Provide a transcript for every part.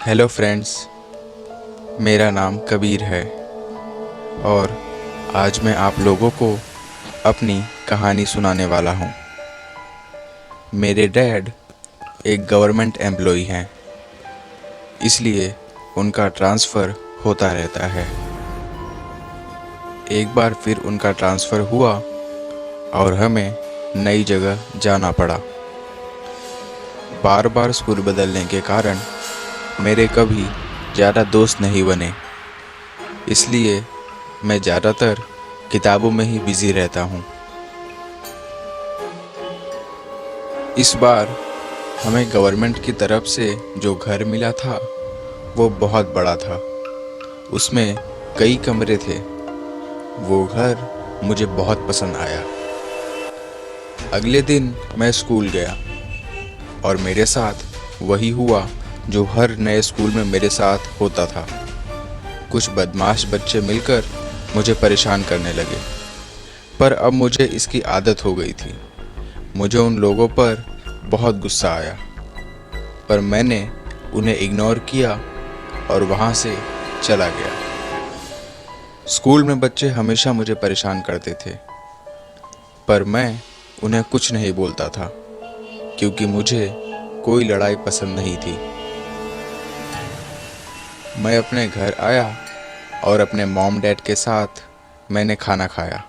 Hello friends, मेरा नाम कबीर है और आज मैं आप लोगों को अपनी कहानी सुनाने वाला हूँ। मेरे डैड एक गवर्नमेंट एम्प्लॉई हैं, इसलिए उनका ट्रांसफ़र होता रहता है। एक बार फिर उनका ट्रांसफ़र हुआ और हमें नई जगह जाना पड़ा। बार बार स्कूल बदलने के कारण मेरे कभी ज़्यादा दोस्त नहीं बने, इसलिए मैं ज़्यादातर किताबों में ही बिज़ी रहता हूँ। इस बार हमें गवर्नमेंट की तरफ से जो घर मिला था वो बहुत बड़ा था। उसमें कई कमरे थे। वो घर मुझे बहुत पसंद आया। अगले दिन मैं स्कूल गया और मेरे साथ वही हुआ जो हर नए स्कूल में मेरे साथ होता था। कुछ बदमाश बच्चे मिलकर मुझे परेशान करने लगे, पर अब मुझे इसकी आदत हो गई थी। मुझे उन लोगों पर बहुत गुस्सा आया, पर मैंने उन्हें इग्नोर किया और वहाँ से चला गया। स्कूल में बच्चे हमेशा मुझे परेशान करते थे, पर मैं उन्हें कुछ नहीं बोलता था क्योंकि मुझे कोई लड़ाई पसंद नहीं थी। मैं अपने घर आया और अपने मॉम डैड के साथ मैंने खाना खाया।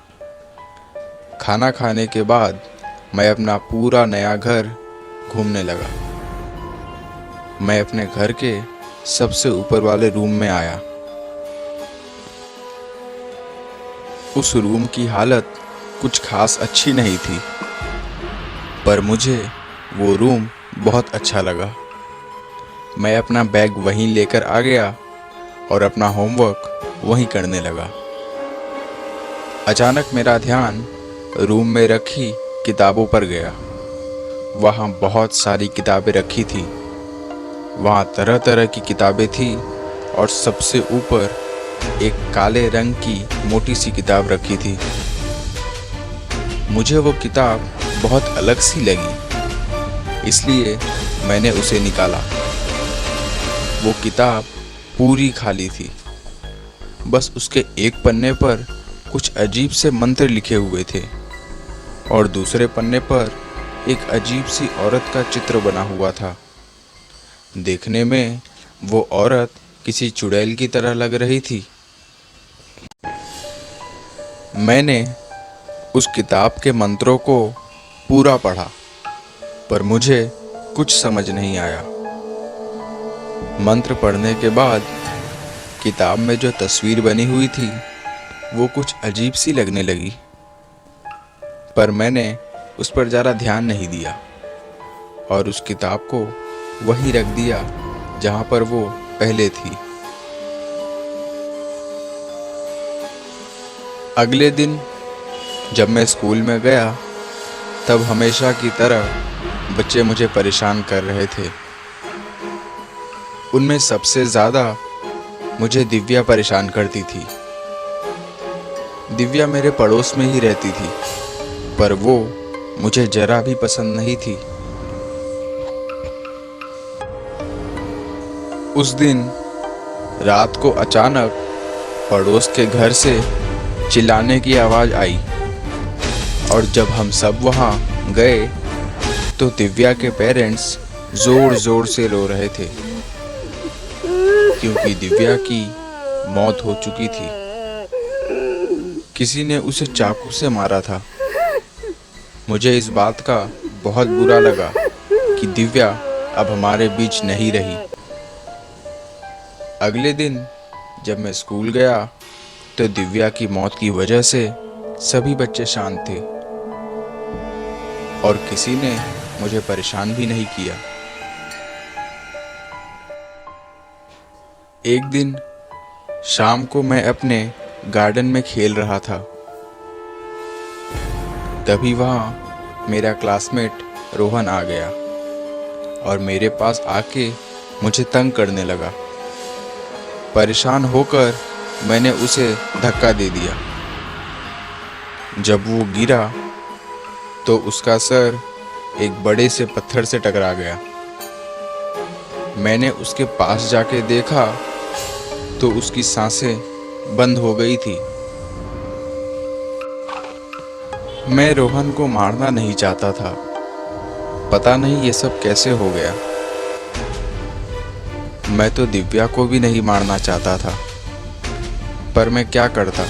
खाना खाने के बाद मैं अपना पूरा नया घर घूमने लगा। मैं अपने घर के सबसे ऊपर वाले रूम में आया। उस रूम की हालत कुछ खास अच्छी नहीं थी, पर मुझे वो रूम बहुत अच्छा लगा। मैं अपना बैग वहीं लेकर आ गया और अपना होमवर्क वहीं करने लगा। अचानक मेरा ध्यान रूम में रखी किताबों पर गया। वहाँ बहुत सारी किताबें रखी थी। वहाँ तरह तरह की किताबें थी और सबसे ऊपर एक काले रंग की मोटी सी किताब रखी थी। मुझे वो किताब बहुत अलग सी लगी, इसलिए मैंने उसे निकाला। वो किताब पूरी खाली थी। बस उसके एक पन्ने पर कुछ अजीब से मंत्र लिखे हुए थे और दूसरे पन्ने पर एक अजीब सी औरत का चित्र बना हुआ था। देखने में वो औरत किसी चुड़ैल की तरह लग रही थी। मैंने उस किताब के मंत्रों को पूरा पढ़ा, पर मुझे कुछ समझ नहीं आया। मंत्र पढ़ने के बाद किताब में जो तस्वीर बनी हुई थी वो कुछ अजीब सी लगने लगी, पर मैंने उस पर ज़्यादा ध्यान नहीं दिया और उस किताब को वहीं रख दिया जहाँ पर वो पहले थी। अगले दिन जब मैं स्कूल में गया, तब हमेशा की तरह बच्चे मुझे परेशान कर रहे थे। उनमें सबसे ज़्यादा मुझे दिव्या परेशान करती थी। दिव्या मेरे पड़ोस में ही रहती थी, पर वो मुझे जरा भी पसंद नहीं थी। उस दिन रात को अचानक पड़ोस के घर से चिल्लाने की आवाज़ आई और जब हम सब वहाँ गए तो दिव्या के पेरेंट्स ज़ोर ज़ोर से रो रहे थे क्योंकि दिव्या की मौत हो चुकी थी। किसी ने उसे चाकू से मारा था। मुझे इस बात का बहुत बुरा लगा कि दिव्या अब हमारे बीच नहीं रही। अगले दिन जब मैं स्कूल गया तो दिव्या की मौत की वजह से सभी बच्चे शांत थे और किसी ने मुझे परेशान भी नहीं किया। एक दिन शाम को मैं अपने गार्डन में खेल रहा था। तभी वहाँ मेरा क्लासमेट रोहन आ गया और मेरे पास आके मुझे तंग करने लगा। परेशान होकर मैंने उसे धक्का दे दिया। जब वो गिरा तो उसका सर एक बड़े से पत्थर से टकरा गया। मैंने उसके पास जाके देखा तो उसकी सांसें बंद हो गई थी। मैं रोहन को मारना नहीं चाहता था। पता नहीं ये सब कैसे हो गया। मैं तो दिव्या को भी नहीं मारना चाहता था, पर मैं क्या करता।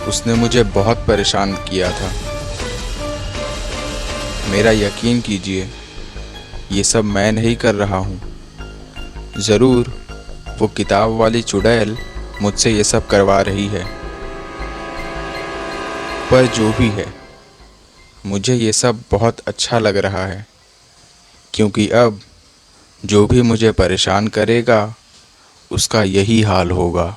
उसने मुझे बहुत परेशान किया था। मेरा यकीन कीजिए, ये सब मैं नहीं कर रहा हूँ। ज़रूर वो किताब वाली चुड़ैल मुझसे ये सब करवा रही है, पर जो भी है, मुझे ये सब बहुत अच्छा लग रहा है, क्योंकि अब जो भी मुझे परेशान करेगा उसका यही हाल होगा।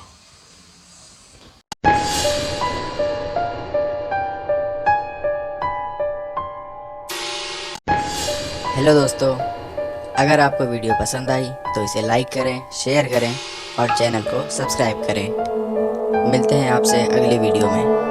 हेलो दोस्तों, अगर आपको वीडियो पसंद आई तो इसे लाइक करें, शेयर करें और चैनल को सब्सक्राइब करें। मिलते हैं आपसे अगले वीडियो में।